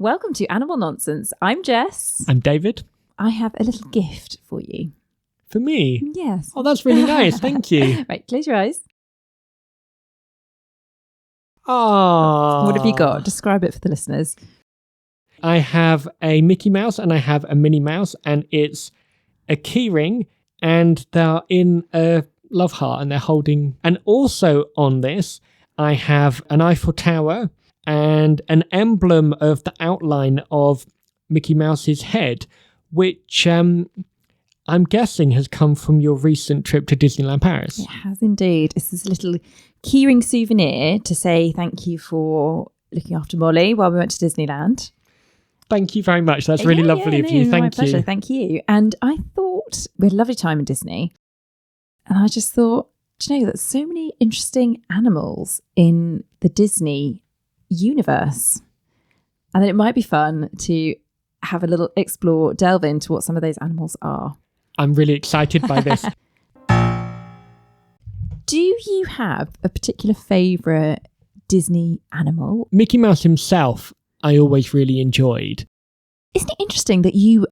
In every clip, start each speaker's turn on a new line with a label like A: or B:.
A: Welcome to Animal Nonsense. I'm Jess.
B: I'm David.
A: I have a little gift for you.
B: For me?
A: Yes.
B: Oh, that's really nice. Thank you.
A: Right, close your eyes.
B: Oh.
A: What have you got? Describe it for the listeners.
B: I have a Mickey Mouse and I have a Minnie Mouse, and it's a key ring, and they're in a love heart and they're holding. And also on this, I have an Eiffel Tower and an emblem of the outline of Mickey Mouse's head, which I'm guessing has come from your recent trip to Disneyland Paris.
A: It has indeed. It's this little keyring souvenir to say thank you for looking after Molly while we went to Disneyland.
B: Thank you very much. That's really lovely of you.
A: My pleasure. Thank you. And I thought we had a lovely time in Disney. And I just thought, do you know, there's so many interesting animals in the Disney universe. And that it might be fun to have a little delve into what some of those animals are.
B: I'm really excited by this.
A: Do you have a particular favourite Disney animal?
B: Mickey Mouse himself, I always really enjoyed.
A: Isn't it interesting that you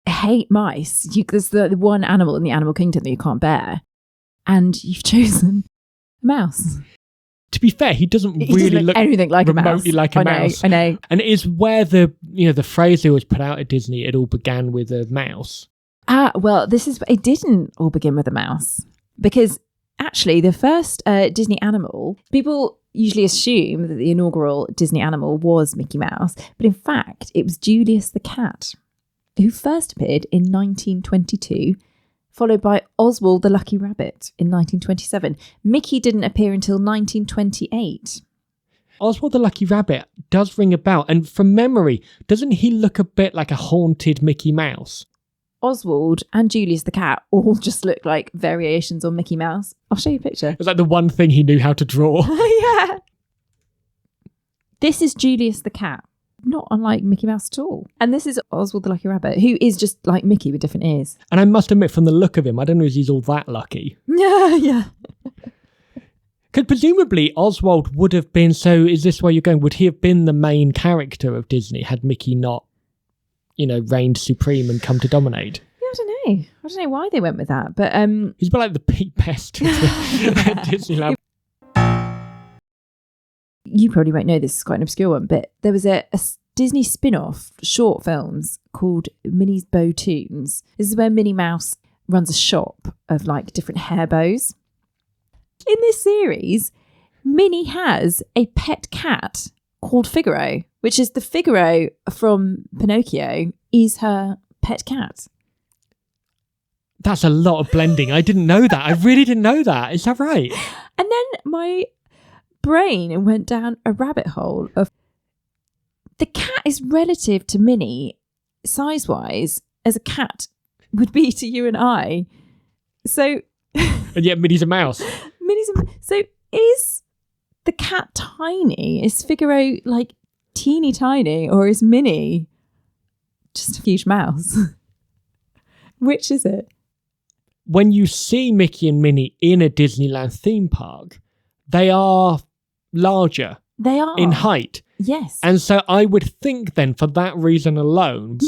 A: hate mice? There's the one animal in the animal kingdom that you can't bear, and you've chosen a mouse.
B: To be fair, he doesn't really look
A: anything like a mouse.
B: Remotely like a mouse.
A: I know.
B: And it is where the phrase they always put out at Disney, it all began with a mouse.
A: Well, it didn't all begin with a mouse, because actually the first Disney animal, people usually assume that the inaugural Disney animal was Mickey Mouse, but in fact it was Julius the cat, who first appeared in 1922, followed by Oswald the Lucky Rabbit in 1927. Mickey didn't appear until 1928.
B: Oswald the Lucky Rabbit does ring a bell, and from memory, doesn't he look a bit like a haunted Mickey Mouse?
A: Oswald and Julius the cat all just look like variations on Mickey Mouse. I'll show you a picture.
B: It's like the one thing he knew how to draw.
A: Yeah. This is Julius the cat, not unlike Mickey Mouse at all. And this is Oswald the Lucky Rabbit, who is just like Mickey with different ears.
B: And I must admit, from the look of him, I don't know if he's all that lucky.
A: Yeah.
B: Because presumably Oswald would have been, so is this where you're going, would he have been the main character of Disney had Mickey not, reigned supreme and come to dominate?
A: Yeah, I don't know why they went with that, but
B: he's a bit like the Pete Best at Disneyland.
A: You probably won't know, this is quite an obscure one, but there was a Disney spin-off short films called Minnie's Bow Tunes. This is where Minnie Mouse runs a shop of like different hair bows. In this series, Minnie has a pet cat called Figaro, which is the Figaro from Pinocchio is her pet cat.
B: That's a lot of blending. I didn't know that. I really didn't know that. Is that right?
A: And then my brain went down a rabbit hole of the cat is relative to Minnie size-wise as a cat would be to you and I. So...
B: And yet Minnie's a mouse.
A: So is the cat tiny? Is Figaro like teeny tiny, or is Minnie just a huge mouse? Which is it?
B: When you see Mickey and Minnie in a Disneyland theme park, they are larger.
A: They are.
B: In height.
A: Yes.
B: And so I would think then, for that reason alone,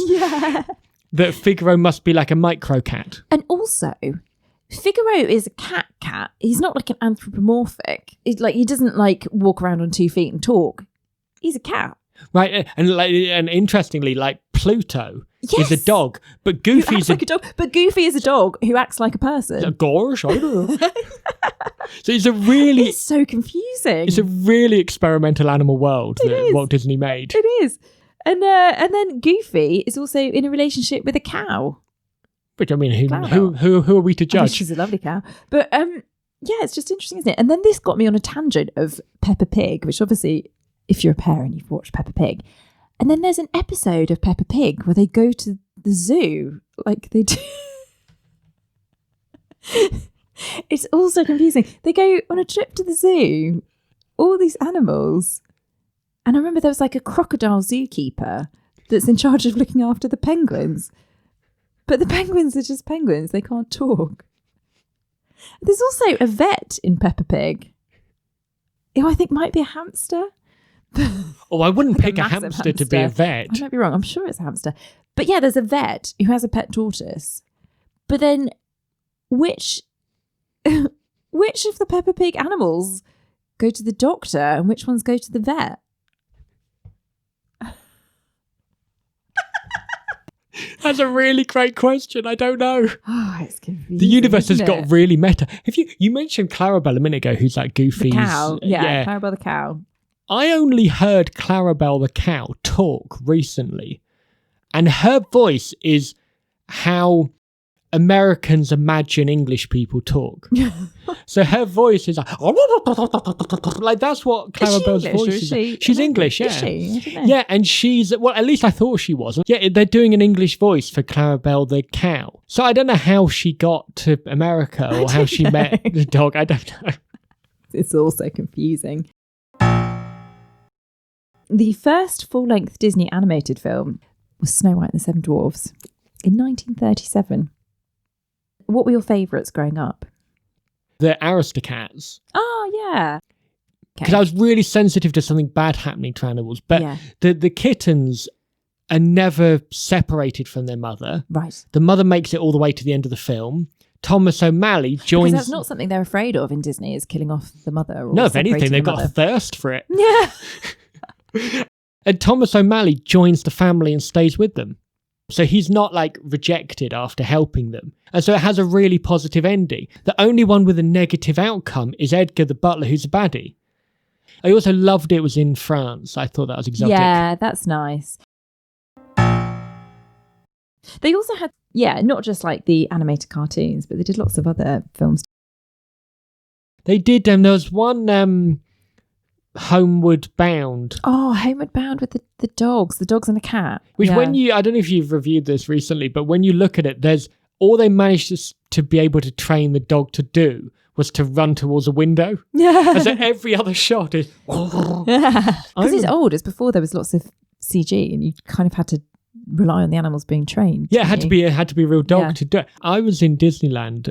B: that Figaro must be like a micro cat.
A: And also, Figaro is a cat. He's not like an anthropomorphic. He doesn't like walk around on 2 feet and talk. He's a cat.
B: Right, and interestingly, like Pluto is a dog, but Goofy's
A: like a dog. But Goofy is a dog who acts like a person.
B: Gosh, I don't know. So it's
A: so confusing.
B: It's a really experimental animal world that Walt Disney made.
A: It is, and then Goofy is also in a relationship with a cow.
B: Which I mean, who are we to judge?
A: She's a lovely cow, but yeah, it's just interesting, isn't it? And then this got me on a tangent of Peppa Pig, which obviously, if you're a parent, you've watched Peppa Pig. And then there's an episode of Peppa Pig where they go to the zoo, like they do. It's also confusing. They go on a trip to the zoo, all these animals. And I remember there was like a crocodile zookeeper that's in charge of looking after the penguins. But the penguins are just penguins. They can't talk. There's also a vet in Peppa Pig, who I think might be a hamster.
B: Oh, I wouldn't
A: Like a
B: pick a
A: massive
B: hamster to be a
A: hamster.
B: vet.
A: I might be wrong. I'm sure it's a hamster. But yeah, there's a vet who has a pet tortoise. But then which of the Peppa Pig animals go to the doctor and which ones go to the vet?
B: That's a really great question. I don't know.
A: Oh, it's confusing.
B: The universe has
A: isn't
B: got
A: it?
B: really meta. You mentioned Clarabelle a minute ago, who's like Goofy's...
A: The cow. Yeah, Clarabelle the cow.
B: I only heard Clarabelle the cow talk recently, and her voice is how Americans imagine English people talk. So her voice is like that's what Clarabelle's voice is. She's English, yeah.
A: Is she? I don't know.
B: Yeah, and she's, well, at least I thought she was. Yeah, they're doing an English voice for Clarabelle the cow. So I don't know how she got to America or how she met the dog. I don't know.
A: It's also confusing. The first full-length Disney animated film was Snow White and the Seven Dwarfs in 1937. What were your favourites growing up?
B: The Aristocats.
A: Oh, yeah.
B: Because I was really sensitive to something bad happening to animals. But the kittens are never separated from their mother.
A: Right.
B: The mother makes it all the way to the end of the film. Thomas O'Malley joins...
A: Because that's not something they're afraid of in Disney, is killing off the mother. Or
B: no, if anything, they've
A: the
B: got
A: mother.
B: a thirst for it.
A: Yeah.
B: And Thomas O'Malley joins the family and stays with them. So he's not like rejected after helping them. And so it has a really positive ending. The only one with a negative outcome is Edgar the butler, who's a baddie. I also loved it was in France. I thought that was exotic.
A: Yeah, that's nice. They also had, not just like the animated cartoons, but they did lots of other films.
B: They did, there was one Homeward Bound.
A: Oh, Homeward Bound with the dogs and a cat.
B: Which when you, I don't know if you've reviewed this recently, but when you look at it, there's all they managed to be able to train the dog to do was to run towards a window.
A: Yeah.
B: And so every other shot is...
A: Because it's old. It's before there was lots of CG and you kind of had to rely on the animals being trained.
B: Yeah, it had to be a real dog to do it. I was in Disneyland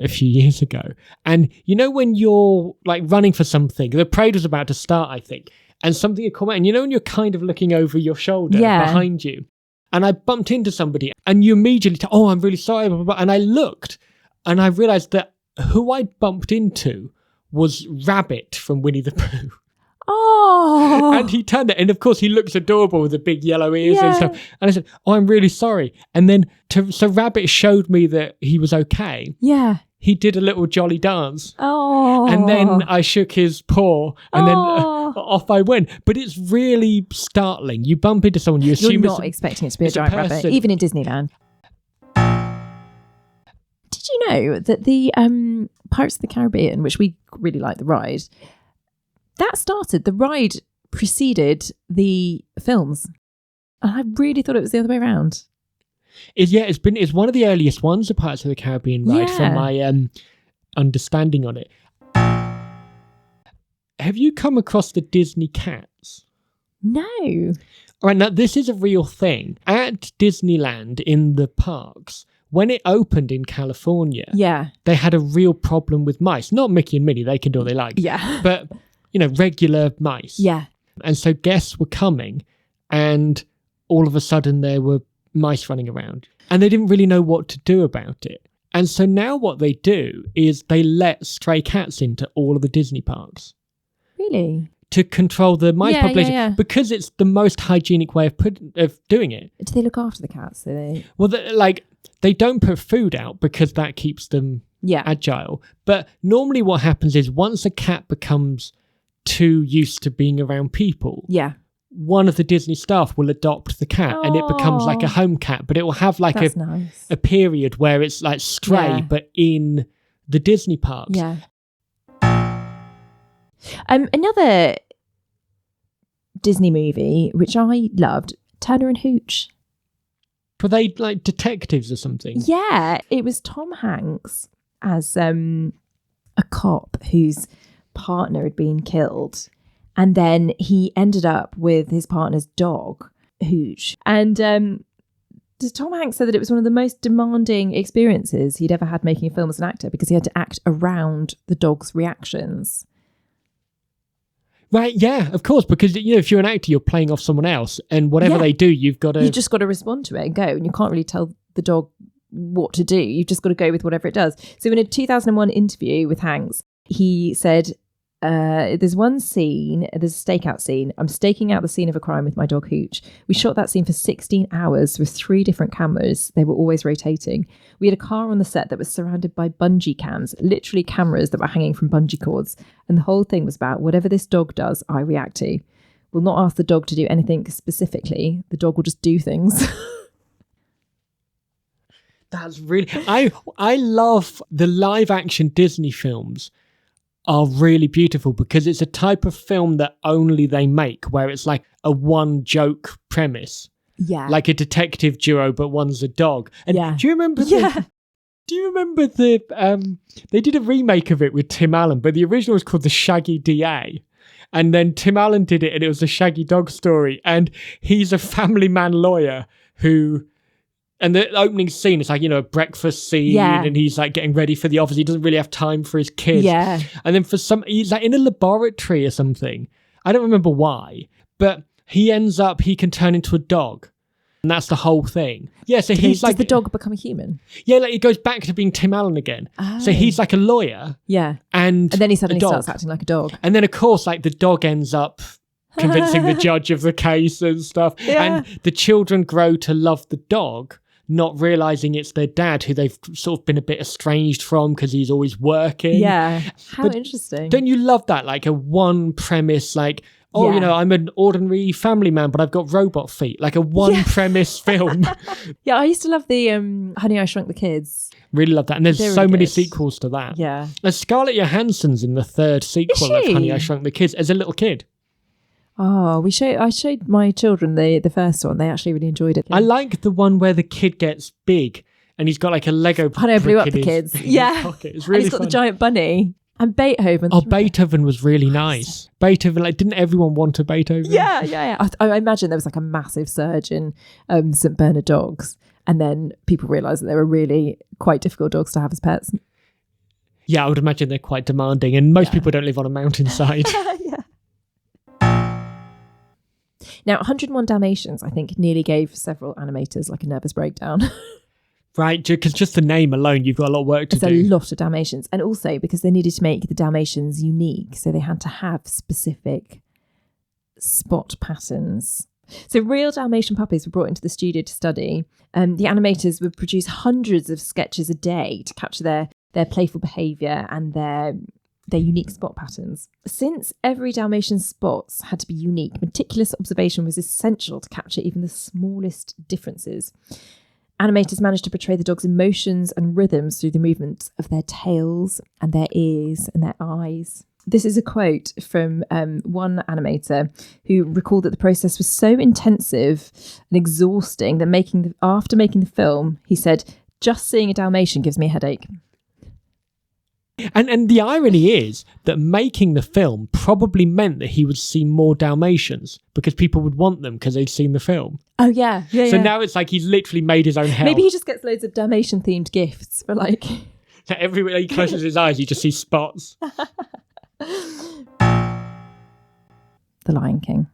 B: a few years ago, and you know when you're like running for something, the parade was about to start, I think, and something had come out, and you know when you're kind of looking over your shoulder behind you, and I bumped into somebody, and you immediately oh, I'm really sorry, blah, blah, blah. And I looked, and I realised that who I bumped into was Rabbit from Winnie the Pooh.
A: Oh.
B: And he turned it, and of course he looks adorable with the big yellow ears and stuff. And I said, "Oh, I'm really sorry." And then so Rabbit showed me that he was okay.
A: Yeah.
B: He did a little jolly dance.
A: Oh.
B: And then I shook his paw, and then off I went. But it's really startling. You bump into someone, you assume
A: you're not expecting it to be a giant rabbit, even in Disneyland. Did you know that the Pirates of the Caribbean, which we really like the ride, the ride preceded the films. And I really thought it was the other way around.
B: It's one of the earliest ones, the Pirates of the Caribbean ride, from my understanding on it. Have you come across the Disney cats?
A: No.
B: All right, now this is a real thing. At Disneyland in the parks, when it opened in California, they had a real problem with mice. Not Mickey and Minnie, they can do what they like.
A: Yeah.
B: But, regular mice.
A: Yeah.
B: And so guests were coming, and all of a sudden there were mice running around, and they didn't really know what to do about it. And so now what they do is they let stray cats into all of the Disney parks. Really? To control the mice population, because it's the most hygienic way of doing it.
A: Do they look after the cats?
B: Well, they don't put food out because that keeps them agile. But normally what happens is once a cat becomes too used to being around people, one of the Disney staff will adopt the cat and it becomes like a home cat, but it will have like a period where it's like stray, but in the Disney parks.
A: Yeah. Another Disney movie, which I loved, Turner and Hooch.
B: Were they like detectives or something?
A: Yeah, it was Tom Hanks as a cop whose partner had been killed, and then he ended up with his partner's dog, Hooch. And Tom Hanks said that it was one of the most demanding experiences he'd ever had making a film as an actor, because he had to act around the dog's reactions.
B: Right, yeah, of course, because if you're an actor, you're playing off someone else, and whatever they do, you've
A: just got to respond to it and go, and you can't really tell the dog what to do. You've just got to go with whatever it does. So in a 2001 interview with Hanks, he said, there's one scene, there's a stakeout scene. I'm staking out the scene of a crime with my dog Hooch. We shot that scene for 16 hours with 3 different cameras. They were always rotating. We had a car on the set that was surrounded by bungee cams, literally cameras that were hanging from bungee cords. And the whole thing was about whatever this dog does, I react to. We'll not ask the dog to do anything specifically. The dog will just do things.
B: That's really... I love the live action Disney films are really beautiful because it's a type of film that only they make, where it's like a one joke premise.
A: Yeah.
B: Like a detective duo, but one's a dog. And do you remember they did a remake of it with Tim Allen, but the original was called The Shaggy DA. And then Tim Allen did it and it was a Shaggy Dog story. And he's a family man lawyer who... And the opening scene is like, a breakfast scene and he's like getting ready for the office. He doesn't really have time for his kids.
A: Yeah.
B: And then he's like in a laboratory or something. I don't remember why, but he can turn into a dog. And that's the whole thing. Yeah, so he's like...
A: Does the dog become a human?
B: Yeah, like it goes back to being Tim Allen again. Oh. So he's like a lawyer.
A: Yeah.
B: And
A: then he suddenly starts acting like a dog.
B: And then, of course, like the dog ends up convincing the judge of the case and stuff. Yeah. And the children grow to love the dog, not realising it's their dad, who they've sort of been a bit estranged from because he's always working.
A: Yeah. How interesting.
B: Don't you love that? Like a one premise, like, I'm an ordinary family man, but I've got robot feet. Like a one premise film.
A: Yeah, I used to love the Honey, I Shrunk the Kids.
B: Really love that. And there's so many sequels to that.
A: Yeah.
B: And Scarlett Johansson's in the 3rd sequel of Honey, I Shrunk the Kids as a little kid.
A: Oh, I showed my children the first one. They actually really enjoyed it.
B: I like the one where the kid gets big and he's got like a Lego.
A: I blew up the kids. Yeah,
B: it's really.
A: And he's got the giant bunny and Beethoven.
B: Oh, Beethoven was really nice. Beethoven, like, didn't everyone want a Beethoven?
A: Yeah. I imagine there was like a massive surge in St. Bernard dogs, and then people realised that they were really quite difficult dogs to have as pets.
B: Yeah, I would imagine they're quite demanding, and most people don't live on a mountainside.
A: Yeah. Now, 101 Dalmatians, I think, nearly gave several animators like a nervous breakdown.
B: Right, because just the name alone, you've got a lot of work to do.
A: It's a lot of Dalmatians. And also because they needed to make the Dalmatians unique, so they had to have specific spot patterns. So real Dalmatian puppies were brought into the studio to study. The animators would produce hundreds of sketches a day to capture their playful behaviour and their unique spot patterns. Since every Dalmatian's spots had to be unique, meticulous observation was essential to capture even the smallest differences. Animators managed to portray the dog's emotions and rhythms through the movement of their tails and their ears and their eyes. This is a quote from one animator who recalled that the process was so intensive and exhausting that after making the film, he said, "Just seeing a Dalmatian gives me a headache."
B: And the irony is that making the film probably meant that he would see more Dalmatians because people would want them because they'd seen the film.
A: Oh, yeah. So
B: now it's like he's literally made his own hell.
A: Maybe he just gets loads of Dalmatian-themed gifts for like...
B: Everywhere he closes his eyes, you just see spots.
A: The Lion King.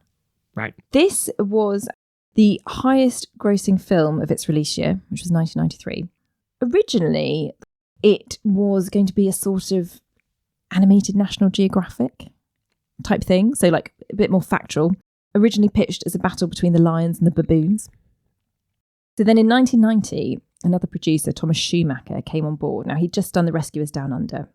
B: Right.
A: This was the highest grossing film of its release year, which was 1993. Originally, it was going to be a sort of animated National Geographic type thing, so like a bit more factual. Originally pitched as a battle between the lions and the baboons. So then in 1990, another producer, Thomas Schumacher, came on board. Now, he'd just done The Rescuers Down Under.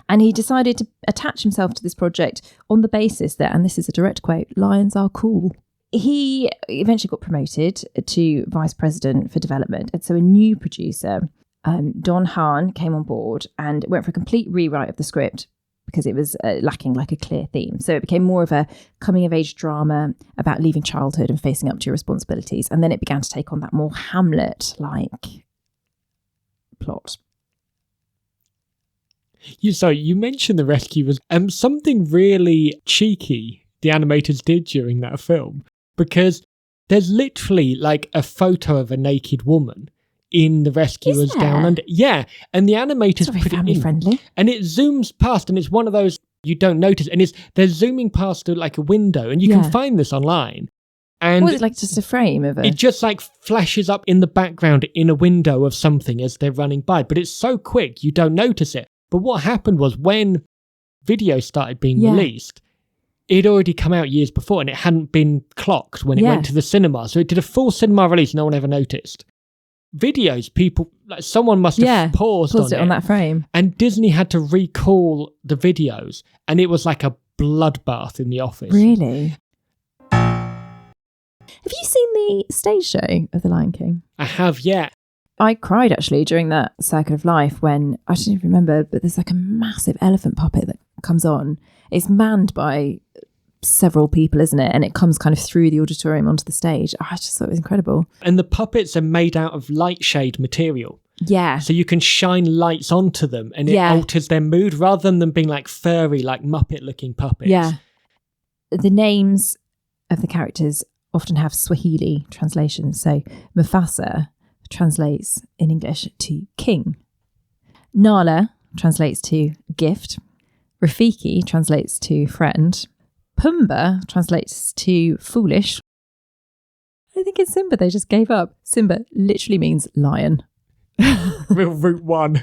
A: And he decided to attach himself to this project on the basis that, and this is a direct quote, lions are cool. He eventually got promoted to vice president for development. And so a new producer, Don Hahn, came on board and went for a complete rewrite of the script because it was lacking like a clear theme. So it became more of a coming-of-age drama about leaving childhood and facing up to your responsibilities. And then it began to take on that more Hamlet-like plot.
B: You mentioned The Rescuers. Something really cheeky the animators did during that film, because there's literally like a photo of a naked woman in The Rescuers Down Under. Yeah, and the animators
A: put it in. Friendly.
B: And it zooms past, and it's one of those You don't notice. And they're zooming past like a window, and you can find this online. And
A: was it like just a frame of it?
B: It just like flashes up in the background in a window of something as they're running by. But it's so quick, you don't notice it. But what happened was when video started being released, it had already come out years before and it hadn't been clocked when it went to the cinema. So it did a full cinema release, no one ever noticed. Videos, people, like someone must have paused
A: it on that frame.
B: And Disney had to recall the videos, and it was like a bloodbath in the office.
A: Really? Have you seen the stage show of The Lion King?
B: I have, yeah.
A: I cried actually during that Circle of Life when, I don't even remember, but there's like a massive elephant puppet that comes on. It's manned by several people, isn't it? And it comes kind of through the auditorium onto the stage. I just thought it was incredible.
B: And the puppets are made out of light shade material.
A: Yeah.
B: So you can shine lights onto them and it alters their mood rather than them being like furry, like Muppet looking puppets.
A: Yeah. The names of the characters often have Swahili translations. So Mufasa translates in English to king. Nala translates to gift. Rafiki translates to friend. Pumbaa translates to foolish. I think it's Simba they just gave up. Simba literally means lion.
B: Real route one.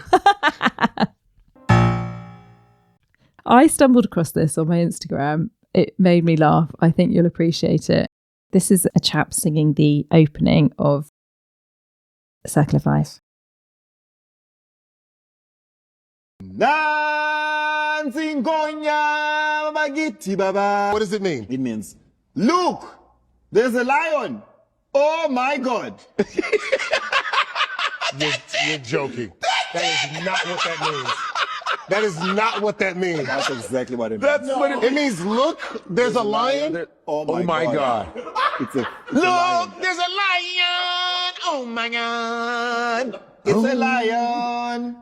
A: I stumbled across this on my Instagram. It made me laugh. I think you'll appreciate it. This is a chap singing the opening of Circle of Life.
C: What does it mean?
D: It means, look, there's a lion. Oh my God.
C: You're joking. That is not what that means. That is not what that means.
D: That's exactly what it means.
C: That's what it means. Look, there's a lion.
D: Oh my God. It's a
C: Look, there's a lion. Oh my God.
D: It's a lion.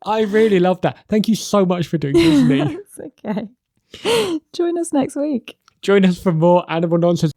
B: I really love that. Thank you so much for doing Disney.
A: It's okay. Join us next week.
B: Join us for more animal nonsense.